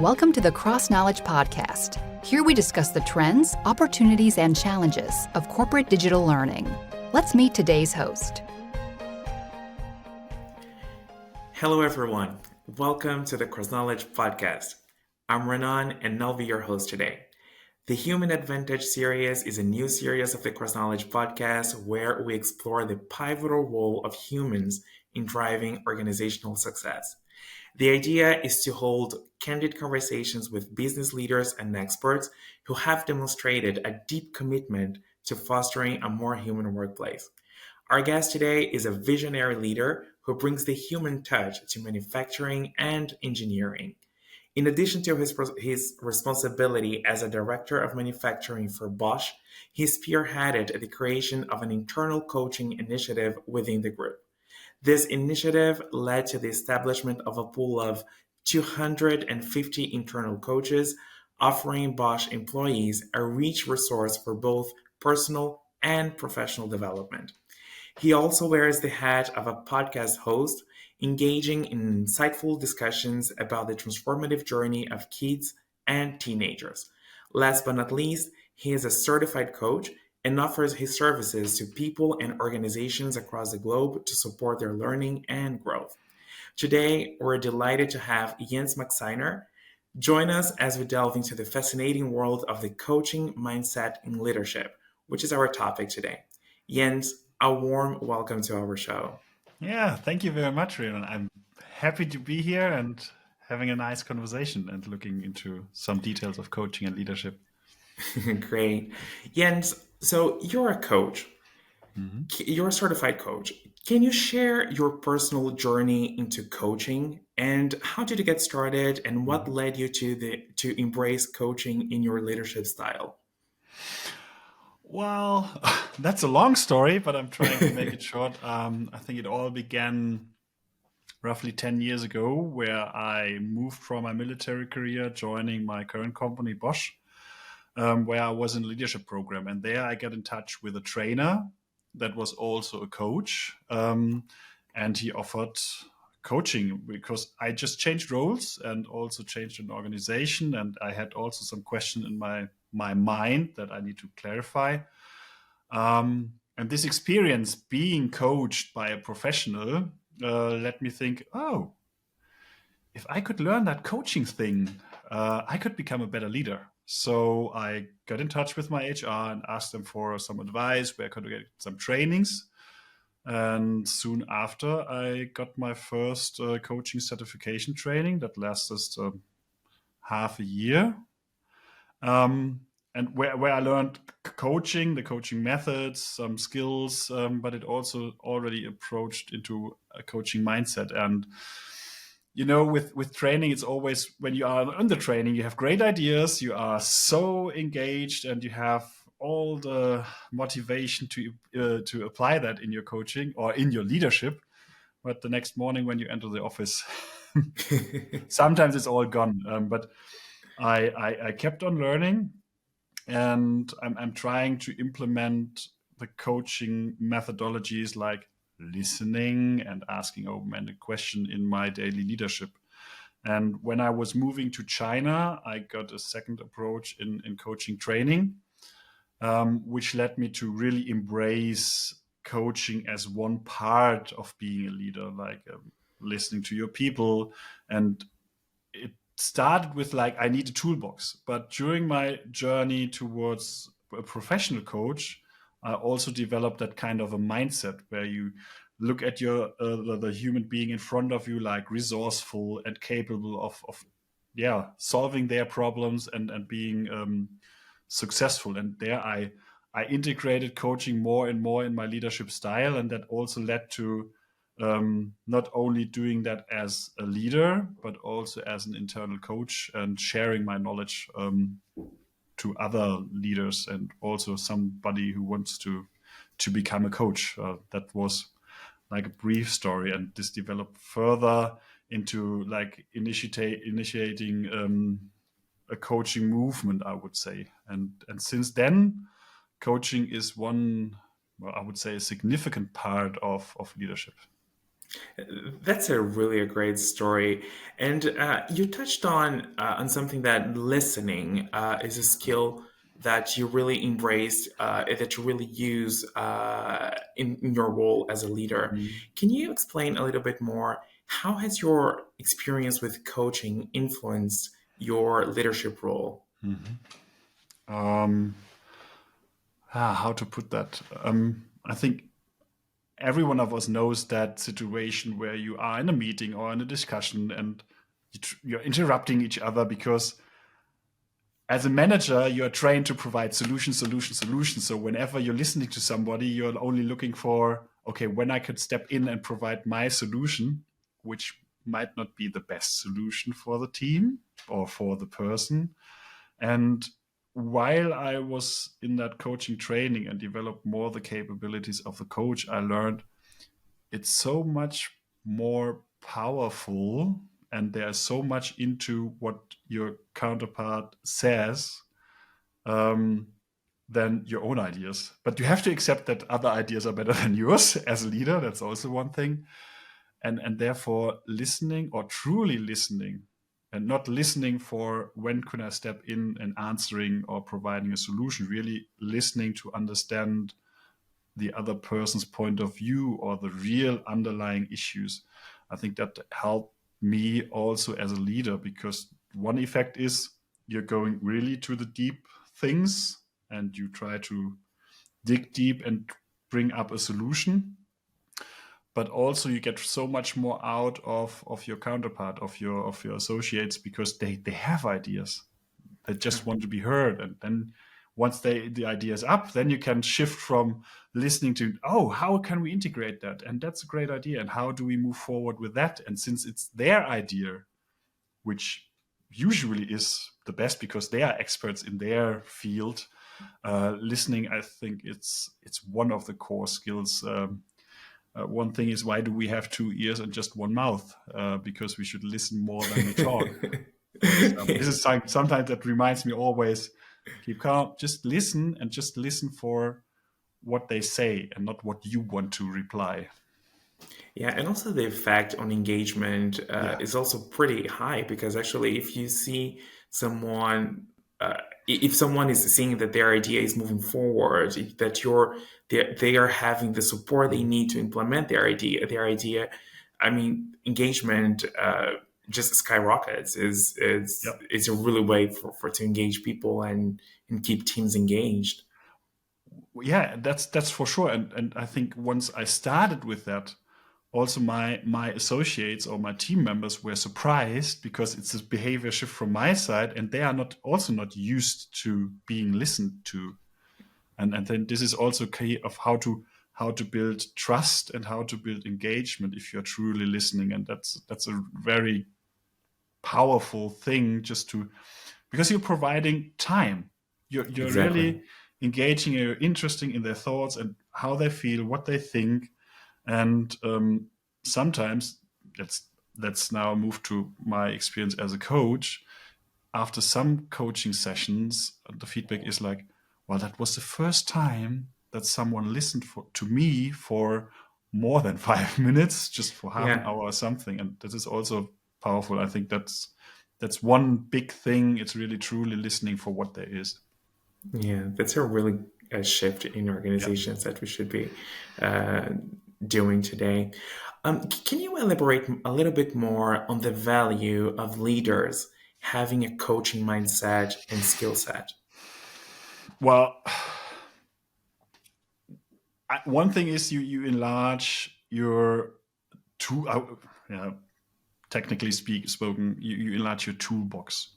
Welcome to the CrossKnowledge podcast. Here we discuss the trends, opportunities, and challenges of corporate digital learning. Let's meet today's host. Hello, everyone. Welcome to the CrossKnowledge podcast. I'm Renan, and I'll be your host today. The Human Advantage series is a new series of the CrossKnowledge podcast where we explore the pivotal role of humans in driving organizational success. The idea is to hold candid conversations with business leaders and experts who have demonstrated a deep commitment to fostering a more human workplace. Our guest today is a visionary leader who brings the human touch to manufacturing and engineering. In addition to his responsibility as a director of manufacturing for Bosch, he spearheaded the creation of an internal coaching initiative within the group. This initiative led to the establishment of a pool of 250 internal coaches, offering Bosch employees a rich resource for both personal and professional development. He also wears the hat of a podcast host, engaging in insightful discussions about the transformative journey of kids and teenagers. Last but not least, he is a certified coach and offers his services to people and organizations across the globe to support their learning and growth. Today, we're delighted to have Jens Maxeiner join us as we delve into the fascinating world of the coaching mindset in leadership, which is our topic today. Jens, a warm welcome to our show. Yeah, thank you very much, Renan. I'm happy to be here and having a nice conversation and looking into some details of coaching and leadership. Great. Jens, so you're a coach. You're a certified coach. Can you share your personal journey into coaching and how did you get started and what led you to embrace coaching in your leadership style? Well, that's a long story, but I'm trying to make it short. I think it all began roughly 10 years ago, where I moved from my military career, joining my current company, Bosch, where I was in a leadership program. And there I got in touch with a trainer that was also a coach. And he offered coaching because I just changed roles and also changed an organization. And I had also some questions in my mind that I need to clarify. And this experience being coached by a professional let me think, oh, if I could learn that coaching thing, I could become a better leader. So I got in touch with my HR and asked them for some advice, where could I get some trainings. And soon after, I got my first coaching certification training that lasted half a year. And where I learned coaching, the coaching methods, some skills, but it also already approached into a coaching mindset. And you know, with training, it's always when you are under training, you have great ideas, you are so engaged, and you have all the motivation to apply that in your coaching or in your leadership. But the next morning when you enter the office, sometimes it's all gone. But I kept on learning, and I'm trying to implement the coaching methodologies like listening and asking open-ended questions in my daily leadership. And when I was moving to China, I got a second approach in coaching training, which led me to really embrace coaching as one part of being a leader, like listening to your people. And it started with like, I need a toolbox. But during my journey towards a professional coach, I also developed that kind of a mindset where you look at your the human being in front of you like resourceful and capable of solving their problems and being successful. And there I integrated coaching more and more in my leadership style, and that also led to not only doing that as a leader, but also as an internal coach and sharing my knowledge to other leaders and also somebody who wants to become a coach. That was like a brief story, and this developed further into like initiating a coaching movement, I would say. And since then, coaching is one, well, I would say a significant part of leadership. That's a great story, and you touched on something that listening is a skill that you really embraced, that you really use in your role as a leader. Mhm. Can you explain a little bit more? How has your experience with coaching influenced your leadership role? Mhm. Um, how to put that? I think every one of us knows that situation where you are in a meeting or in a discussion and you're interrupting each other because as a manager, you are trained to provide solution, solution, solution. So whenever you're listening to somebody, you're only looking for, okay, when I could step in and provide my solution, which might not be the best solution for the team or for the person. And while I was in that coaching training and developed more the capabilities of the coach, I learned it's so much more powerful and there's so much into what your counterpart says um, than your own ideas. But you have to accept that other ideas are better than yours as a leader. That's also one thing. And therefore listening or truly listening and not listening for when can I step in and answering or providing a solution, really listening to understand the other person's point of view or the real underlying issues. I think that helped me also as a leader because one effect is you're going really to the deep things and you try to dig deep and bring up a solution, but also you get so much more out of your counterpart, of your associates, because they have ideas. They just want to be heard. And then once the idea is up, then you can shift from listening to, oh, how can we integrate that? And that's a great idea. And how do we move forward with that? And since it's their idea, which usually is the best because they are experts in their field, listening, I think it's one of the core skills. One thing is, why do we have two ears and just one mouth? Because we should listen more than we talk, for example. This is sometimes that reminds me always, keep calm, just listen and just listen for what they say and not what you want to reply. Yeah, and also the effect on engagement Yeah. is also pretty high because actually, if you see someone, if someone is seeing that their idea is moving forward, that they are having the support they need to implement their idea, I mean, engagement just skyrockets. Is Yep. it's a really way for to engage people and keep teams engaged. Yeah, that's for sure. And I think once I started with that, also my associates or my team members were surprised because it's a behavior shift from my side and they are not used to being listened to. And then this is also key of how to build trust and how to build engagement if you're truly listening. And that's a very powerful thing, just to, because you're providing time, you're Exactly. really engaging, you're interesting in their thoughts and how they feel, what they think. And sometimes let's now move to my experience as a coach. After some coaching sessions, the feedback is like, well, that was the first time that someone listened to me for more than 5 minutes, just for half an Yeah. hour or something. And this is also powerful. I think that's one big thing. It's really truly listening for what there is. Yeah, that's a really shift in Yeah. organizations that we should be uh, doing today. Can you elaborate a little bit more on the value of leaders having a coaching mindset and skill set? Well, one thing is you enlarge your tool. Yeah, technically spoken, you enlarge your toolbox.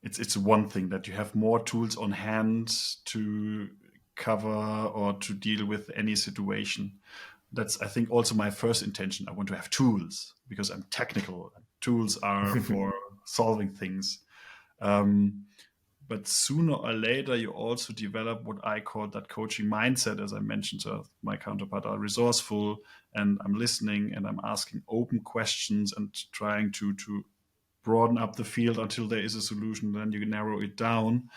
It's one thing that you have more tools on hand to cover or to deal with any situation. That's, I think, also my first intention. I want to have tools because I'm technical. Tools are for solving things. Um, but sooner or later, you also develop what I call that coaching mindset, as I mentioned. So my counterpart are resourceful, and I'm listening, and I'm asking open questions and trying to broaden up the field until there is a solution. Then you narrow it down.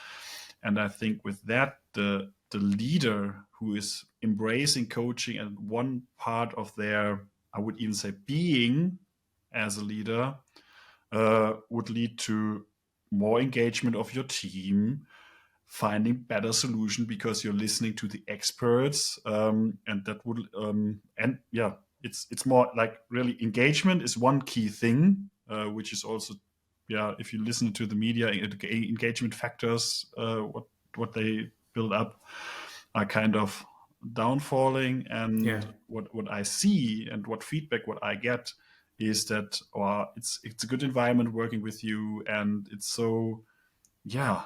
And I think with that, the leader who is embracing coaching and one part of their I would even say being as a leader would lead to more engagement of your team, finding better solution because you're listening to the experts, and that would and yeah, it's more like really engagement is one key thing, which is also, yeah, if you listen to the media, engagement factors, what they build up are kind of downfalling. Yeah. And what I see and what feedback what I get is that, it's a good environment working with you, and it's so, yeah,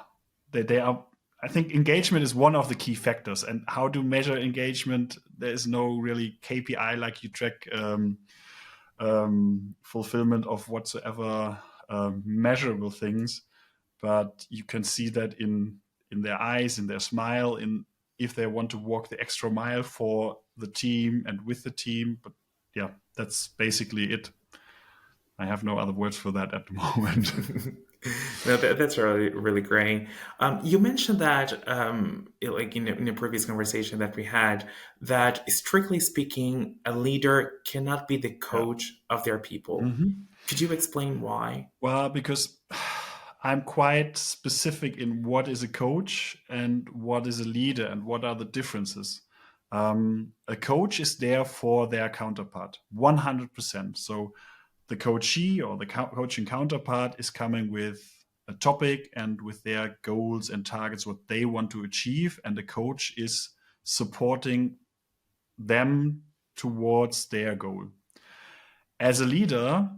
they are. I think engagement is one of the key factors. And how to measure engagement? There is no really KPI like you track fulfillment of whatsoever measurable things, but you can see that in their eyes, in their smile, in if they want to walk the extra mile for the team and with the team. But yeah, that's basically it. I have no other words for that at the moment. No, that's really, really great. You mentioned that, like in a previous conversation that we had, that strictly speaking, a leader cannot be the Yeah. coach of their people. Mhm. Could you explain why? Well, because I'm quite specific in what is a coach and what is a leader and what are the differences. A coach is there for their counterpart, 100%. So the coachee or the coaching counterpart is coming with a topic and with their goals and targets, what they want to achieve, and the coach is supporting them towards their goal. As a leader,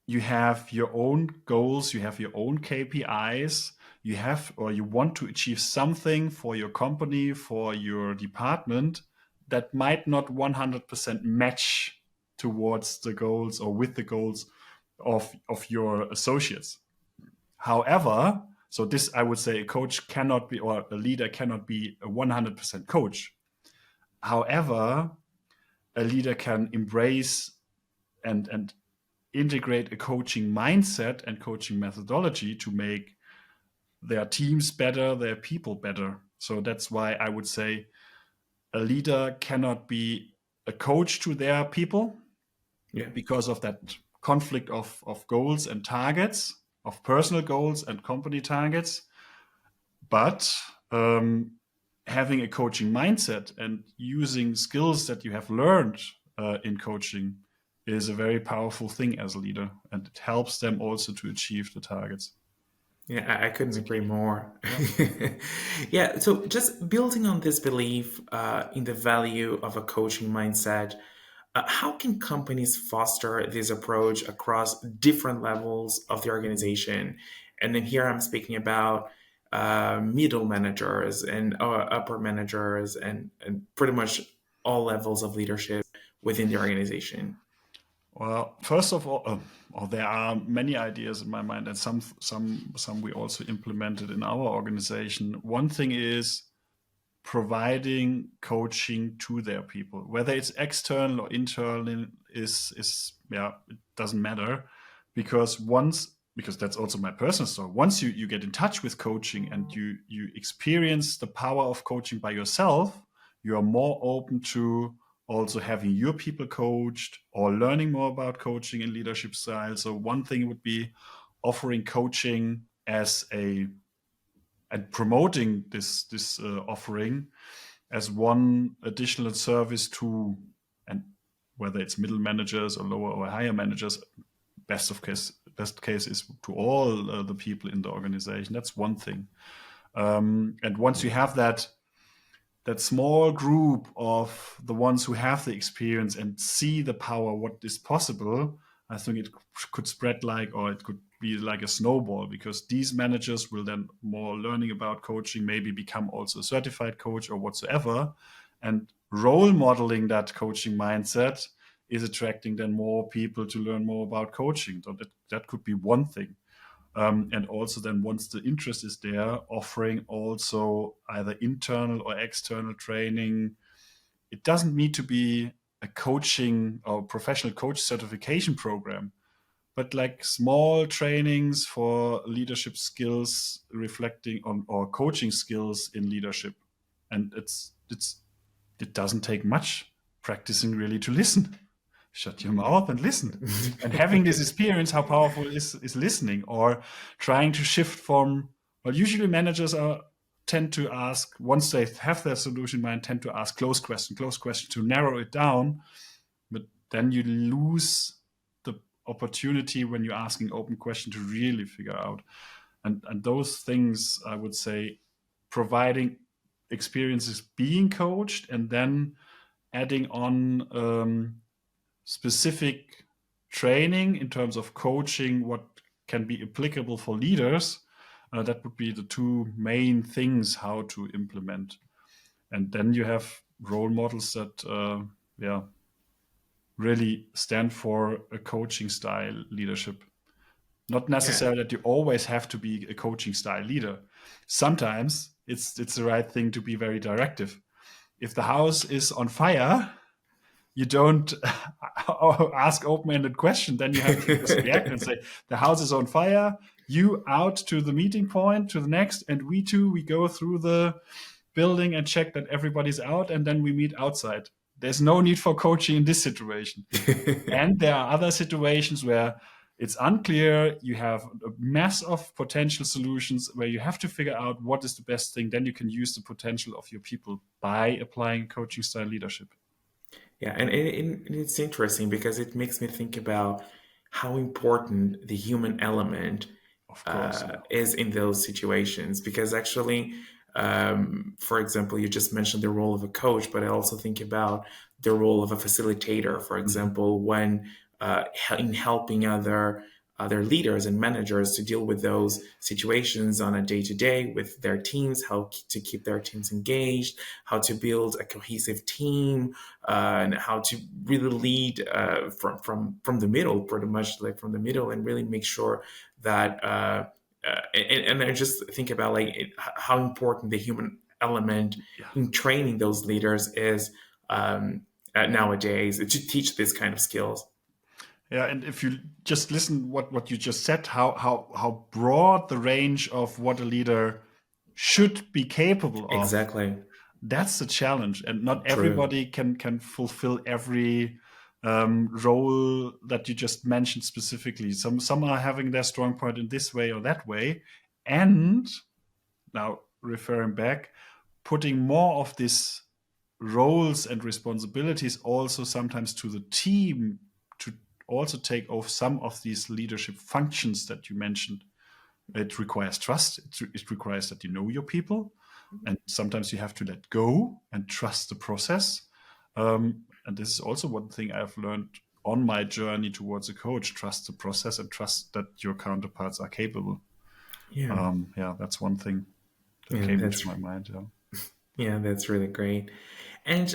you have your own goals, you have your own KPIs, you have or you want to achieve something for your company, for your department that might not 100% match towards the goals or with the goals of your associates. However, so this I would say a coach cannot be, or a leader cannot be a 100% coach. However, a leader can embrace and integrate a coaching mindset and coaching methodology to make their teams better, their people better. So that's why I would say a leader cannot be a coach to their people Yeah. because of that conflict of goals and targets, of personal goals and company targets. But having a coaching mindset and using skills that you have learned in coaching is a very powerful thing as a leader, and it helps them also to achieve the targets. Yeah, I couldn't agree more. Yeah. Yeah, so just building on this belief in the value of a coaching mindset, how can companies foster this approach across different levels of the organization? And then here I'm speaking about middle managers and upper managers and pretty much all levels of leadership within the organization. Well, first of all, there are many ideas in my mind, and some we also implemented in our organization. One thing is providing coaching to their people, whether it's external or internal, is yeah, it doesn't matter, because that's also my personal story. Once you get in touch with coaching and you experience the power of coaching by yourself, you are more open to also having your people coached or learning more about coaching and leadership style. So one thing would be offering coaching as and promoting this offering as one additional service to, and whether it's middle managers or lower or higher managers, best case is to all the people in the organization. That's one thing. And once you have that small group of the ones who have the experience and see the power, what is possible, I think it could spread or it could be like a snowball, because these managers will then more learning about coaching, maybe become also a certified coach or whatsoever. And role modeling that coaching mindset is attracting then more people to learn more about coaching. So that could be one thing. And also then once the interest is there, offering also either internal or external training. It doesn't need to be a coaching or professional coach certification program, but like small trainings for leadership skills reflecting on or coaching skills in leadership. And it doesn't take much practicing really to listen. shut your mouth and listen. And having this experience, how powerful is listening, or trying to shift from, well, usually managers tend to ask, once they have their solution in mind, tend to ask close question to narrow it down. But then you lose the opportunity when you're asking open question to really figure out. And those things, I would say, providing experiences being coached and then adding on specific training in terms of coaching what can be applicable for leaders. That would be the two main things how to implement. And then you have role models that really stand for a coaching style leadership. Not necessarily that you always have to be a coaching style leader. Sometimes it's the right thing to be very directive. If the house is on fire, you don't ask open-ended question. Then you have to just react and say, the house is on fire, you out to the meeting point, to the next, and we go through the building and check that everybody's out, and then we meet outside. There's no need for coaching in this situation. And there are other situations where it's unclear, you have a mass of potential solutions where you have to figure out what is the best thing. Then you can use the potential of your people by applying coaching style leadership. Yeah, and it's interesting because it makes me think about how important the human element Of course, is in those situations. Because actually, for example, you just mentioned the role of a coach, but I also think about the role of a facilitator, for example, when in helping other leaders and managers to deal with those situations on a day-to-day with their teams, how to keep their teams engaged, how to build a cohesive team, and how to really lead from the middle, pretty much like from the middle, and really make sure that and I just think about like how important the human element in training those leaders is nowadays to teach this kind of skills. Yeah, and if you just listen what you just said, how broad the range of what a leader should be capable of. Exactly. That's the challenge, and not True. everybody can fulfill every role that you just mentioned specifically. Some are having their strong point in this way or that way, and now referring back, putting more of these roles and responsibilities also sometimes to the team to also take off some of these leadership functions that you mentioned. It requires trust. It requires that you know your people, and sometimes you have to let go and trust the process. And this is also one thing I've learned on my journey towards a coach: trust the process and trust that your counterparts are capable. Yeah, That's one thing that came into my mind. Yeah, that's really great. And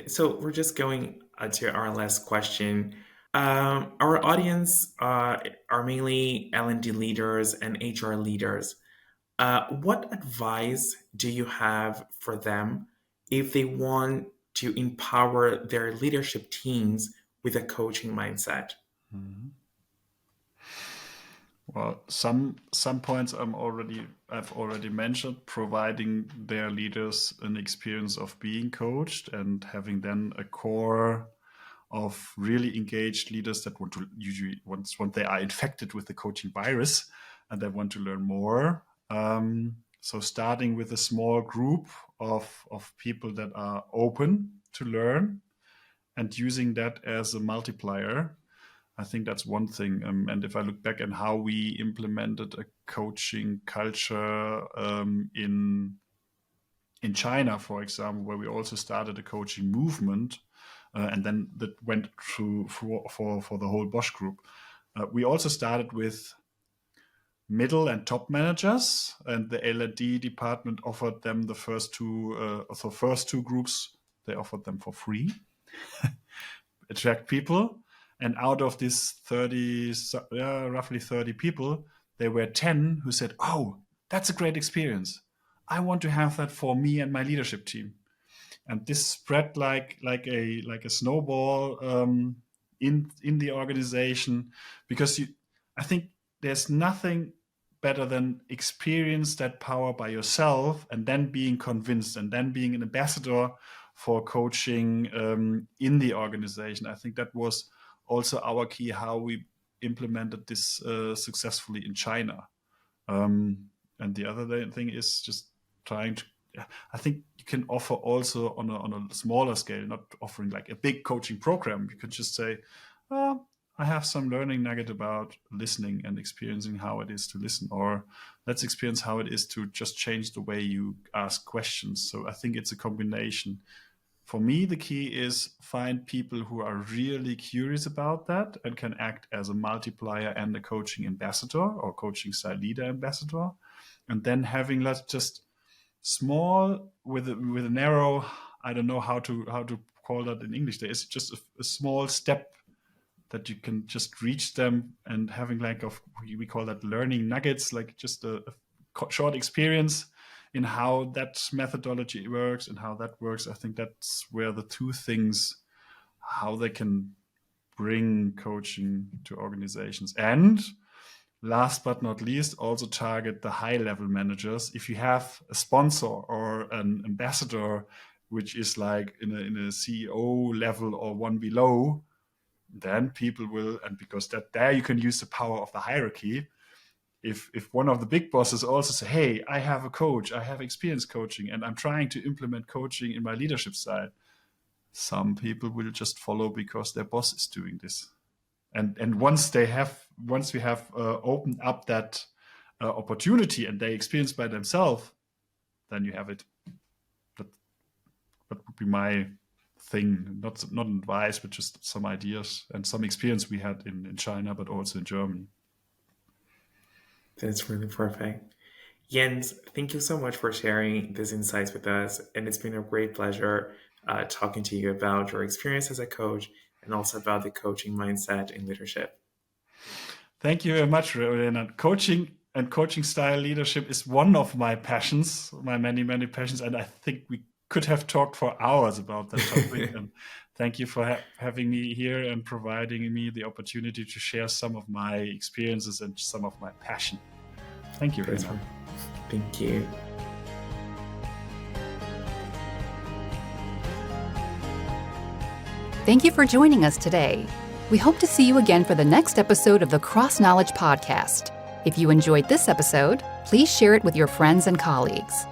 so we're just going to our last question. Our audience are mainly L&D leaders and HR leaders. What advice do you have for them if they want to empower their leadership teams with a coaching mindset? Mm-hmm. Well, some points I've already mentioned, providing their leaders an experience of being coached and having then a core of really engaged leaders that want to usually once they are infected with the coaching virus and they want to learn more. So starting with a small group of people that are open to learn and using that as a multiplier. I think that's one thing. And if I look back at how we implemented a coaching culture in China, for example, where we also started a coaching movement, and then that went through for the whole Bosch group. We also started with middle and top managers, and the L&D department offered them the first two groups. They offered them for free, attract people. And out of this roughly 30 people, there were 10 who said, "Oh, that's a great experience. I want to have that for me and my leadership team." And this spread like a snowball in the organization, because I think there's nothing better than experience that power by yourself and then being convinced and then being an ambassador for coaching in the organization. I think that was also our key how we implemented this successfully in China. And the other thing is just trying to, I think you can offer also on a smaller scale, not offering like a big coaching program. You can just say, I have some learning nugget about listening and experiencing how it is to listen, or let's experience how it is to just change the way you ask questions. So I think it's a combination. For me, the key is find people who are really curious about that and can act as a multiplier and a coaching ambassador or coaching style leader ambassador. And then having, let's just small with a narrow, I don't know how to call that in English. There is just a small step that you can just reach them, and having like we call that learning nuggets, like just a short experience in how that methodology works and how that works. I think that's where the two things, how they can bring coaching to organizations. And last but not least, also target the high level managers. If you have a sponsor or an ambassador, which is like in a CEO level or one below, then people will, and because there you can use the power of the hierarchy. If one of the big bosses also say, hey, I have a coach, I have experience coaching, and I'm trying to implement coaching in my leadership style, some people will just follow because their boss is doing this. And once we have opened up that opportunity and they experience by themselves, then you have it. That would be my thing, not advice, but just some ideas and some experience we had in China, but also in Germany. That's really perfect. Jens, thank you so much for sharing these insights with us. And it's been a great pleasure talking to you about your experience as a coach and also about the coaching mindset in leadership. Thank you very much, Rena. Coaching and coaching style leadership is one of my passions, my many, many passions. And I think we could have talked for hours about that topic. And thank you for having me here and providing me the opportunity to share some of my experiences and some of my passion. Thank you, Rena. Thank you. Thank you for joining us today. We hope to see you again for the next episode of the CrossKnowledge podcast. If you enjoyed this episode, please share it with your friends and colleagues.